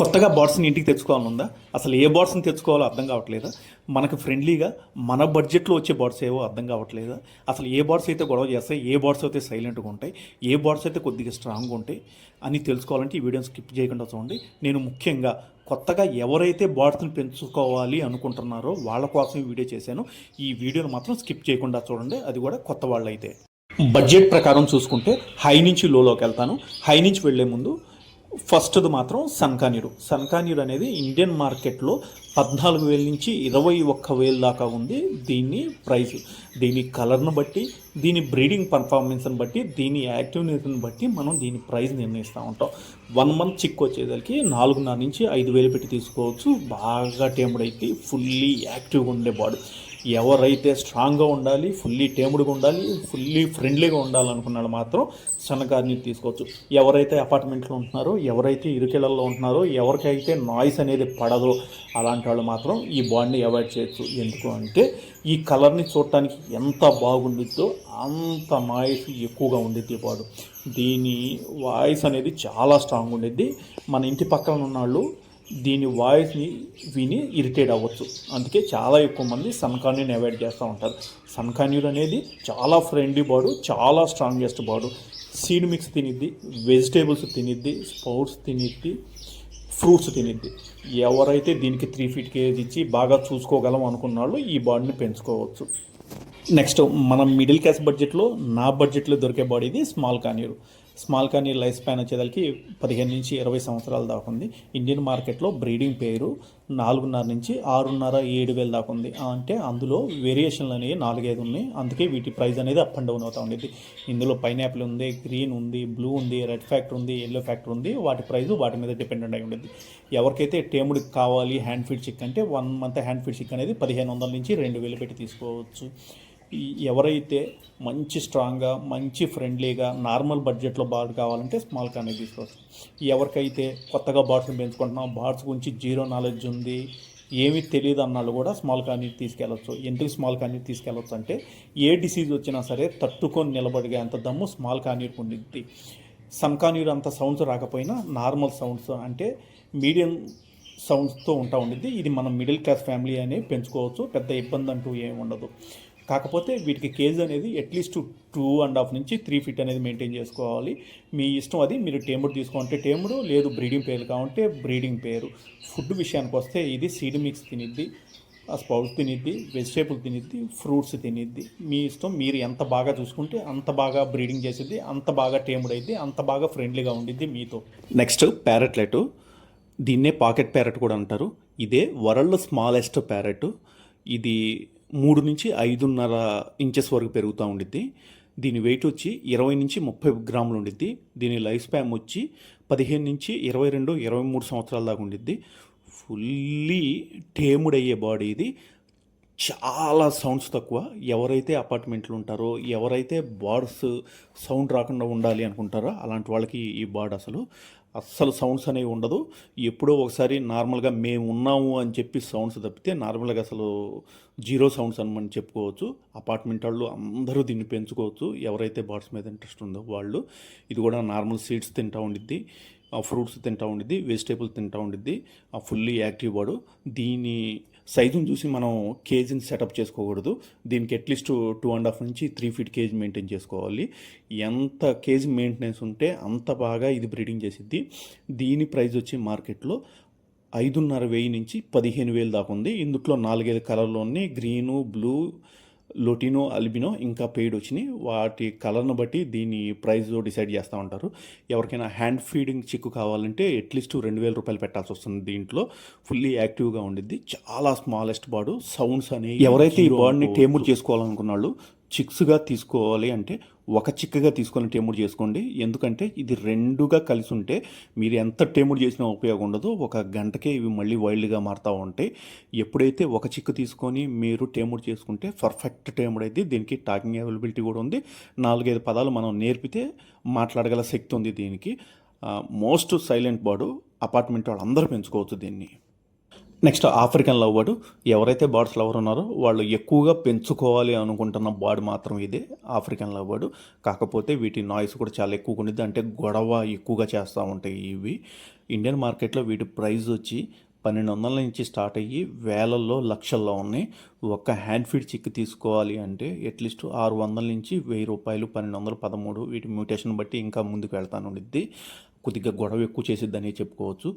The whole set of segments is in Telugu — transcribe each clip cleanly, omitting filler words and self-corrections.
కొత్తగా బర్డ్స్ని ఇంటికి తెచ్చుకోవాలనుందా? అసలు ఏ బర్డ్స్ని తెచ్చుకోవాలో అర్థం కావట్లేదా? మనకు ఫ్రెండ్లీగా మన బడ్జెట్లో వచ్చే బర్డ్స్ ఏవో అర్థం కావట్లేదా? అసలు ఏ బర్డ్స్ అయితే గొడవ చేస్తాయి, ఏ బర్డ్స్ అయితే సైలెంట్గా ఉంటాయి, ఏ బర్డ్స్ అయితే కొద్దిగా స్ట్రాంగ్గా ఉంటాయి అని తెలుసుకోవాలంటే ఈ వీడియోని స్కిప్ చేయకుండా చూడండి. నేను ముఖ్యంగా కొత్తగా ఎవరైతే బర్డ్స్ని పెంచుకోవాలి అనుకుంటున్నారో వాళ్ళ కోసం ఈ వీడియో చేశాను. ఈ వీడియోని మాత్రం స్కిప్ చేయకుండా చూడండి, అది కూడా కొత్త వాళ్ళు అయితే. బడ్జెట్ ప్రకారం చూసుకుంటే హై నుంచి లోలోకి వెళ్తాను. హై నుంచి వెళ్లే ముందు ఫస్ట్ది మాత్రం సన్కానీరు అనేది ఇండియన్ మార్కెట్లో 14,000 నుంచి 21,000 దాకా ఉంది దీని ప్రైస్. దీని కలర్ను బట్టి, దీని బ్రీడింగ్ పర్ఫార్మెన్స్ని బట్టి, దీని యాక్టివ్నెస్ని బట్టి మనం దీని ప్రైస్ నిర్ణయిస్తూ ఉంటాం. 1 మంత్ చిక్ వచ్చేసరికి 4,500 నుంచి 5,000 పెట్టి తీసుకోవచ్చు. బాగా టేముడ్ అయితే ఫుల్లీ యాక్టివ్గా ఉండే బాడీ. ఎవరైతే స్ట్రాంగ్గా ఉండాలి, ఫుల్లీ టేముడ్గా ఉండాలి, ఫుల్లీ ఫ్రెండ్లీగా ఉండాలనుకున్నాడు మాత్రం సన్నకార్ని తీసుకోవచ్చు. ఎవరైతే అపార్ట్మెంట్లో ఉంటున్నారో, ఎవరైతే ఇరుకేళ్లలో ఉంటున్నారో, ఎవరికైతే నాయిస్ అనేది పడదో అలాంటి వాళ్ళు మాత్రం ఈ బాడీని అవాయిడ్ చేయొచ్చు. ఎందుకు అంటే ఈ కలర్ని చూడటానికి ఎంత బాగుండిద్దో అంత నాయిస్ ఎక్కువగా ఉండిద్ది ఈ బాడీ. దీని వాయిస్ అనేది చాలా స్ట్రాంగ్ ఉండిద్ది. మన ఇంటి పక్కన ఉన్న వాళ్ళు దీని వాయిస్ని విని ఇరిటేట్ అవ్వచ్చు. అందుకే చాలా ఎక్కువ మంది సన్కానీని అవాయిడ్ చేస్తూ ఉంటారు. సన్కానీర్ అనేది చాలా ఫ్రెండ్లీ బాడు, చాలా స్ట్రాంగెస్ట్ బాడు. సీడ్ మిక్స్ తినిద్ది, వెజిటేబుల్స్ తినిద్ది, స్పౌట్స్ తినిద్ది, ఫ్రూట్స్ తినిద్ది. ఎవరైతే దీనికి 3 feet కేజ్ ఇచ్చి బాగా చూసుకోగలం అనుకున్న వాళ్ళు ఈ బాడీని పెంచుకోవచ్చు. నెక్స్ట్ మనం మిడిల్ క్లాస్ బడ్జెట్లో, నా బడ్జెట్లో దొరికే బాడీ ఇది స్మాల్ కానీర్ లైఫ్ స్పాన్ వచ్చేదానికి 15 నుంచి 20 సంవత్సరాల దాకా ఉంది. ఇండియన్ మార్కెట్లో బ్రీడింగ్ పేరు 4,500 నుంచి 6,500-7,000 దాకా ఉంది. అంటే అందులో వేరియేషన్లు అనేవి 4-5 ఉన్నాయి. అందుకే వీటి ప్రైస్ అనేది అప్ అండ్ డౌన్ అవుతూ ఉండేది. ఇందులో పైనాపిల్ ఉంది, గ్రీన్ ఉంది, బ్లూ ఉంది, రెడ్ ఫ్యాక్టర్ ఉంది, ఎల్లో ఫ్యాక్టర్ ఉంది. వాటి ప్రైస్ వాటి మీద డిపెండెంట్ అయి ఉండేది. ఎవరికైతే టేముడికి కావాలి హ్యాండ్ ఫీడ్ చిక్ అంటే 1 month హ్యాండ్ ఫీడ్ చిక్ అనేది 1,500 నుంచి 2,000 పెట్టి తీసుకోవచ్చు. ఎవరైతే మంచి స్ట్రాంగ్గా, మంచి ఫ్రెండ్లీగా, నార్మల్ బడ్జెట్లో బార్డ్ కావాలంటే స్మాల్ కానీర్ తీసుకోవచ్చు. ఎవరికైతే కొత్తగా బార్డ్స్ని పెంచుకుంటున్నాం, బార్డ్స్ గురించి జీరో నాలెడ్జ్ ఉంది, ఏమీ తెలియదు అన్నాళ్ళు కూడా స్మాల్ కానీర్ తీసుకెళ్ళచ్చు. ఎందుకు స్మాల్ కానీర్ తీసుకెళ్ళచ్చు అంటే ఏ డిసీజ్ వచ్చినా సరే తట్టుకొని నిలబడిగే అంత దమ్ము స్మాల్ కానీర్కి ఉండిద్ది. సన్కానీర్ అంత సౌండ్స్ రాకపోయినా నార్మల్ సౌండ్స్ అంటే మీడియం సౌండ్స్తో ఉంటా ఉండిద్ది. ఇది మనం మిడిల్ క్లాస్ ఫ్యామిలీ అనే పెంచుకోవచ్చు. పెద్ద ఇబ్బంది అంటూ ఏమి ఉండదు. కాకపోతే వీటికి కేజ్ అనేది అట్లీస్ట్ 2.5 నుంచి 3 feet అనేది మెయింటైన్ చేసుకోవాలి. మీ ఇష్టం అది. మీరు టేముడు తీసుకుంటే టేముడు, లేదు బ్రీడింగ్ పేర్లు కావాలంటే బ్రీడింగ్ పేరు. ఫుడ్ విషయానికి వస్తే ఇది సీడ్ మిక్స్ తినిద్ది, స్పౌట్స్ తినిద్ది, వెజిటేబుల్ తినిద్ది, ఫ్రూట్స్ తినిద్ది. మీ ఇష్టం. మీరు ఎంత బాగా చూసుకుంటే అంత బాగా బ్రీడింగ్ చేసిద్ది, అంత బాగా టేముడు అయితే అంత బాగా ఫ్రెండ్లీగా ఉండిద్ది మీతో. నెక్స్ట్ ప్యారెట్లెట్. దీన్నే పాకెట్ ప్యారెట్ కూడా అంటారు. ఇదే వరల్డ్ స్మాలెస్ట్ ప్యారెట్. ఇది 3 నుంచి 5.5 inches వరకు పెరుగుతూ ఉండిద్ది. దీని వెయిట్ వచ్చి 20 నుంచి 30 గ్రాములు ఉండిద్ది. దీని లైఫ్ స్పాన్ వచ్చి 15 నుంచి 22-23 సంవత్సరాల దాకా ఉండిద్ది. ఫుల్లీ టేముడ్ అయ్యే బాడీ ఇది. చాలా సౌండ్స్ తక్కువ. ఎవరైతే అపార్ట్మెంట్లు ఉంటారో, ఎవరైతే బర్డ్స్ సౌండ్ రాకుండా ఉండాలి అనుకుంటారో అలాంటి వాళ్ళకి ఈ బర్డ్ అస్సలు సౌండ్స్ అనేవి ఉండదు. ఎప్పుడో ఒకసారి నార్మల్గా మేము ఉన్నాము అని చెప్పి సౌండ్స్ తప్పితే నార్మల్గా అసలు జీరో సౌండ్స్ అని చెప్పుకోవచ్చు. అపార్ట్మెంట్ వాళ్ళు అందరూ దీన్ని పెంచుకోవచ్చు. ఎవరైతే బర్డ్స్ మీద ఇంట్రెస్ట్ ఉందో వాళ్ళు. ఇది కూడా నార్మల్ సీడ్స్ తింటూ ఉండిద్ది, ఫ్రూట్స్ తింటూ ఉండిద్ది, వెజిటేబుల్స్ తింటూ ఉండిద్ది. ఫుల్లీ యాక్టివ్ బాడు. దీని సైజుని చూసి మనం కేజీని సెటప్ చేసుకోకూడదు. దీనికి అట్లీస్ట్ 2.5 నుంచి 3 feet కేజీ మెయింటైన్ చేసుకోవాలి. ఎంత కేజీ మెయింటెనెన్స్ ఉంటే అంత బాగా ఇది బ్రీడింగ్ చేసిద్ది. దీని ప్రైస్ వచ్చి మార్కెట్లో 5,500 నుంచి 15,000 దాకా ఉంది. ఇందులో 4-5 కలర్లో ఉన్నాయి. గ్రీను, బ్లూ, లోటినో, అల్బినో, ఇంకా పెయిడ్ వచ్చినాయి. వాటి కలర్ను బట్టి దీని ప్రైస్ డిసైడ్ చేస్తూ ఉంటారు. ఎవరికైనా హ్యాండ్ ఫీడింగ్ చిక్కు కావాలంటే అట్లీస్ట్ 2,000 రూపాయలు పెట్టాల్సి వస్తుంది. దీంట్లో ఫుల్లీ యాక్టివ్గా ఉండిద్ది. చాలా స్మాలెస్ట్ బాడు. సౌండ్స్ అనేవి ఎవరైతే ఈ బాడీని టేముడ్ చేసుకోవాలనుకున్న వాళ్ళు చిక్స్గా తీసుకోవాలి అంటే ఒక చిక్కగా తీసుకొని టేముడ్ చేసుకోండి. ఎందుకంటే ఇది 2గా కలిసి ఉంటే మీరు ఎంత టేముడ్ చేసినా ఉపయోగం ఉండదు. 1 గంటకే ఇవి మళ్ళీ వైల్డ్గా మారుతూ ఉంటాయి. ఎప్పుడైతే ఒక చిక్కు తీసుకొని మీరు టేముడ్ చేసుకుంటే పర్ఫెక్ట్ టేముడ్ అయితే దీనికి టాకింగ్ అవైలబిలిటీ కూడా ఉంది. 4-5 పదాలు మనం నేర్పితే మాట్లాడగల శక్తి ఉంది దీనికి. Most silent బాడు. అపార్ట్మెంట్ వాళ్ళు అందరూ పెంచుకోవచ్చు దీన్ని. Next African love bird. ఎవరైతే బర్డ్స్ లవర్ ఉన్నారో వాళ్ళు ఎక్కువగా పెంచుకోవాలి అనుకుంటున్న బర్డ్ మాత్రం ఇదే ఆఫ్రికన్ లవ్ బర్డ్. కాకపోతే వీటి నాయిస్ కూడా చాలా ఎక్కువగా ఉంటుంది, అంటే గొడవ ఎక్కువగా చేస్తూ ఉంటాయి ఇవి. ఇండియన్ మార్కెట్లో వీటి ప్రైస్ వచ్చి 1200 నుంచి స్టార్ట్ అయ్యి వేలల్లో లక్షల్లో ఉన్నాయి. ఒక్క హ్యాండ్ ఫీడ్ చిక్ తీసుకోవాలి అంటే అట్లీస్ట్ 600 నుంచి 1000 రూపాయలు, 1200, 13. వీటి మ్యూటేషన్ బట్టి ఇంకా ముందుకు వెళ్తాను ఉండిద్ది. కొద్దిగా గొడవ ఎక్కువ చేసిద్దని చెప్పుకోవచ్చు.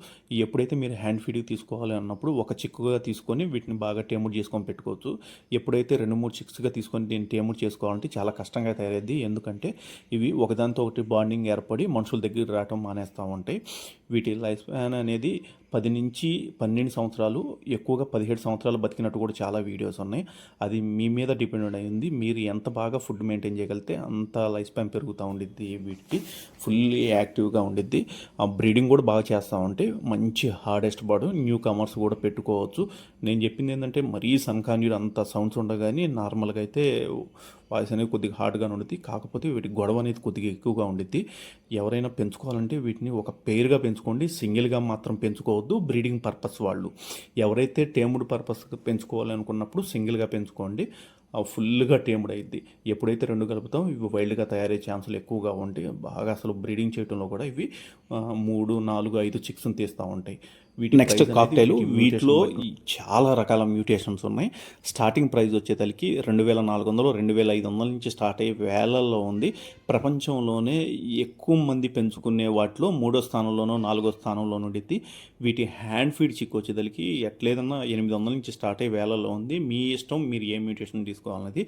ఎప్పుడైతే మీరు హ్యాండ్ ఫీడ్ తీసుకోవాలి అన్నప్పుడు ఒక చిక్కుగా తీసుకొని వీటిని బాగా టేముడ్ చేసుకొని పెట్టుకోవచ్చు. ఎప్పుడైతే 2-3 చిక్స్గా తీసుకొని దీన్ని టేముడ్ చేసుకోవాలంటే చాలా కష్టంగా తయారైద్ది. ఎందుకంటే ఇవి ఒకదానితో ఒకటి బాండింగ్ ఏర్పడి మనుషుల దగ్గర రావటం మానేస్తూ ఉంటాయి. వీటి లైఫ్ స్పాన్ అనేది 10 నుంచి 12 సంవత్సరాలు, ఎక్కువగా 17 సంవత్సరాలు బతికినట్టు కూడా చాలా వీడియోస్ ఉన్నాయి. అది మీ మీద డిపెండ్ అయింది. మీరు ఎంత బాగా ఫుడ్ మెయింటైన్ చేయగలిగితే అంత లైఫ్ స్పాన్ పెరుగుతూ ఉండిద్ది. వీటికి ఫుల్లీ యాక్టివ్గా ఉండిద్ది. బ్రీడింగ్ కూడా బాగా చేస్తూ ఉంటే మంచి హార్డెస్ట్ బర్డ్. న్యూ కమర్స్ కూడా పెట్టుకోవచ్చు. నేను చెప్పింది ఏంటంటే మరీ సన్కాన్యూర్ అంత సౌండ్స్ ఉండగానే నార్మల్గా అయితే వాయిస్ అనేది కొద్దిగా హార్డ్గా ఉండిద్ది. కాకపోతే వీటి గొడవ అనేది కొద్దిగా ఎక్కువగా ఉండిద్ది. ఎవరైనా పెంచుకోవాలంటే వీటిని ఒక పెయిర్గా పెంచుకోండి, సింగిల్గా మాత్రం పెంచుకోవద్దు. బ్రీడింగ్ పర్పస్ వాళ్ళు ఎవరైతే టేముడ్ పర్పస్ పెంచుకోవాలనుకున్నప్పుడు సింగిల్గా పెంచుకోండి. ఫుల్గా టేముడ్ అయ్యిద్ది. ఎప్పుడైతే 2 కలుపుతాం ఇవి వైల్డ్గా తయారయ్యే ఛాన్సులు ఎక్కువగా ఉంటాయి. బాగా అసలు బ్రీడింగ్ చేయడంలో కూడా ఇవి 3, 4, 5 చిక్స్ని తీస్తూ ఉంటాయి. వీటి నెక్స్ట్ కాక్టైల్. వీటిలో చాలా రకాల మ్యూటేషన్స్ ఉన్నాయి. స్టార్టింగ్ ప్రైస్ వచ్చేసరికి 2400, 2500 నుంచి స్టార్ట్ అయ్యే వేలల్లో ఉంది. ప్రపంచంలోనే ఎక్కువ మంది పెంచుకునే వాటిలో 3వ స్థానంలోనో 4వ స్థానంలో ఉండిద్ది. వీటి హ్యాండ్ ఫీడ్ చిక్ వచ్చేసరికి ఎట్లేదన్నా 800 నుంచి స్టార్ట్ అయ్యే వేలల్లో ఉంది. మీ ఇష్టం, మీరు ఏ మ్యూటేషన్ తీసుకోవాలన్నది.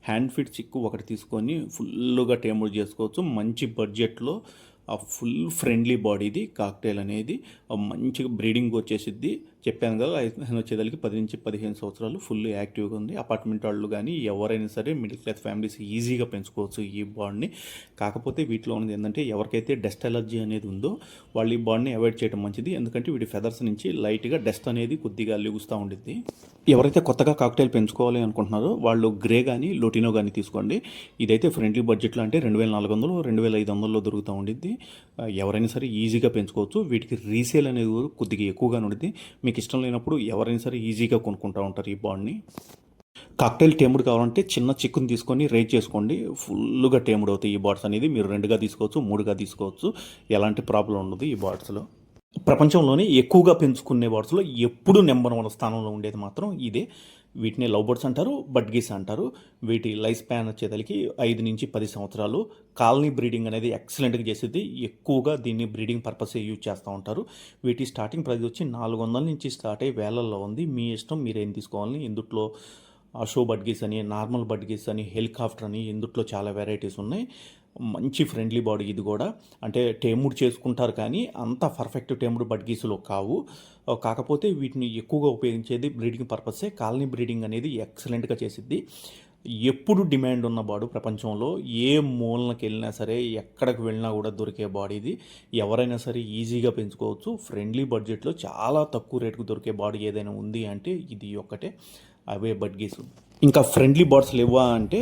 హ్యాండ్ ఫీడ్ చిక్ ఒకటి తీసుకొని ఫుల్గా టేముడ్ చేసుకోవచ్చు మంచి బడ్జెట్లో. ఫుల్ ఫ్రెండ్లీ బాడీది కాక్టైల్ అనేది. మంచిగా బ్రీడింగ్ వచ్చేసిద్ది. చెప్పాను కదా, వచ్చేదానికి 10 నుంచి 15 సంవత్సరాలు ఫుల్ యాక్టివ్గా ఉంది. అపార్ట్మెంట్ వాళ్ళు కానీ ఎవరైనా సరే మిడిల్ క్లాస్ ఫ్యామిలీస్ ఈజీగా పెంచుకోవచ్చు ఈ బాడీని. కాకపోతే వీటిలో ఉన్నది ఏంటంటే ఎవరికైతే డస్ట్ ఎలర్జీ అనేది ఉందో వాళ్ళు ఈ బాడీని అవాయిడ్ చేయడం మంచిది. ఎందుకంటే వీటి ఫెదర్స్ నుంచి లైట్గా డస్ట్ అనేది కొద్దిగా లెగుస్తూ ఉండిద్ది. ఎవరైతే కొత్తగా కాక్టైల్ పెంచుకోవాలి అనుకుంటున్నారో వాళ్ళు గ్రే కానీ లోటినో కానీ తీసుకోండి. ఇదైతే ఫ్రెండ్లీ బడ్జెట్లో అంటే 2400, 2500లో దొరుకుతూ ఉండిద్ది. ఎవరైనా సరే ఈజీగా పెంచుకోవచ్చు. వీటికి రీసేల్ అనేది కొద్దిగా ఎక్కువగా ఉండిద్ది. మీకు ఇష్టం లేనప్పుడు ఎవరైనా సరే ఈజీగా కొనుక్కుంటూ ఉంటారు ఈ బాండ్ని. కాక్టైల్ టేముడ్ కావాలంటే చిన్న చిక్కుని తీసుకొని రేట్ చేసుకోండి. ఫుల్గా టేముడ్ అవుతాయి ఈ బాట్స్ అనేది. మీరు 2గా తీసుకోవచ్చు, 3గా తీసుకోవచ్చు. ఎలాంటి ప్రాబ్లం ఉండదు ఈ బాట్స్లో. ప్రపంచంలోనే ఎక్కువగా పెంచుకునే బర్డ్స్లో ఎప్పుడు నెంబర్ 1 స్థానంలో ఉండేది మాత్రం ఇదే. వీటిని లవ్ బర్డ్స్ అంటారు, బడ్గీస్ అంటారు. వీటి లైఫ్ స్పాన్ వచ్చేసరికి 5 నుంచి 10 సంవత్సరాలు. కాలనీ బ్రీడింగ్ అనేది ఎక్సలెంట్గా చేసేది. ఎక్కువగా దీన్ని బ్రీడింగ్ పర్పస్ యూజ్ చేస్తూ ఉంటారు. వీటి స్టార్టింగ్ ప్రైస్ వచ్చి 400 నుంచి స్టార్ట్ అయ్యి వేలల్లో ఉంది. మీ ఇష్టం, మీరేం తీసుకోవాలని. ఇందుట్లో షో బడ్గీస్ అని, నార్మల్ బడ్గీస్ అని, హెలికాప్టర్ అని, ఇందుట్లో చాలా వెరైటీస్ ఉన్నాయి. మంచి ఫ్రెండ్లీ బాడీ ఇది కూడా. అంటే టేముడ్ చేసుకుంటారు కానీ అంత పర్ఫెక్ట్ టేముడ్ బడ్గీసులో కావు. కాకపోతే వీటిని ఎక్కువగా ఉపయోగించేది బ్రీడింగ్ పర్పసే. కాలనీ బ్రీడింగ్ అనేది ఎక్సలెంట్గా చేసిద్ది. ఎప్పుడు డిమాండ్ ఉన్న బాడీ ప్రపంచంలో. ఏ మూలకి వెళ్ళినా సరే, ఎక్కడికి వెళ్ళినా కూడా దొరికే బాడీ ఇది. ఎవరైనా సరే ఈజీగా పెంచుకోవచ్చు. ఫ్రెండ్లీ బడ్జెట్లో చాలా తక్కువ రేటుకు దొరికే బాడీ ఏదైనా ఉంది అంటే ఇది ఒక్కటే, అవే బడ్గీస్. ఇంకా ఫ్రెండ్లీ బర్డ్స్ లేవా అంటే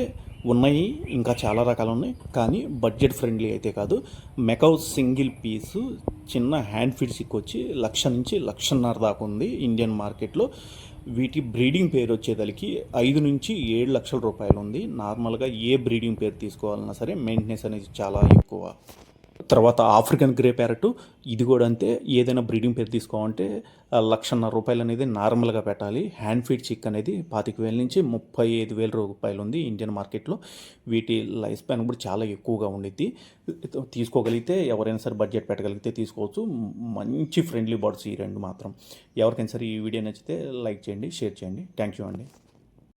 ఉన్నాయి, ఇంకా చాలా రకాలు ఉన్నాయి. కానీ బడ్జెట్ ఫ్రెండ్లీ అయితే కాదు. మెకౌ సింగిల్ పీసు చిన్న హ్యాండ్ ఫీడ్ సిక్ వచ్చి 1,00,000 నుంచి 1,50,000 దాకా ఉంది ఇండియన్ మార్కెట్లో. వీటి బ్రీడింగ్ పేరు వచ్చేదానికి 5 నుంచి 7 లక్షల రూపాయలు ఉంది. నార్మల్గా ఏ బ్రీడింగ్ పేరు తీసుకోవాలన్నా సరే మెయింటెనెన్స్ అనేది చాలా ఎక్కువ. తర్వాత ఆఫ్రికన్ గ్రే ప్యారెట్. ఇది కూడా అంతే. ఏదైనా బ్రీడింగ్ పేరు తీసుకోవాలంటే 1,50,000 రూపాయలు అనేది నార్మల్గా పెట్టాలి. హ్యాండ్ ఫీడ్ చిక్ అనేది 25,000 నుంచి 35,000 రూపాయలు ఉంది ఇండియన్ మార్కెట్లో. వీటి లైఫ్ స్పాన్ కూడా చాలా ఎక్కువగా ఉండిద్ది. తీసుకోగలిగితే ఎవరైనా సరే బడ్జెట్ పెట్టగలిగితే తీసుకోవచ్చు. మంచి ఫ్రెండ్లీ బర్డ్స్ ఈ 2 మాత్రం. ఎవరికైనా సరే ఈ వీడియో నచ్చితే లైక్ చేయండి, షేర్ చేయండి. థ్యాంక్ యూ అండి.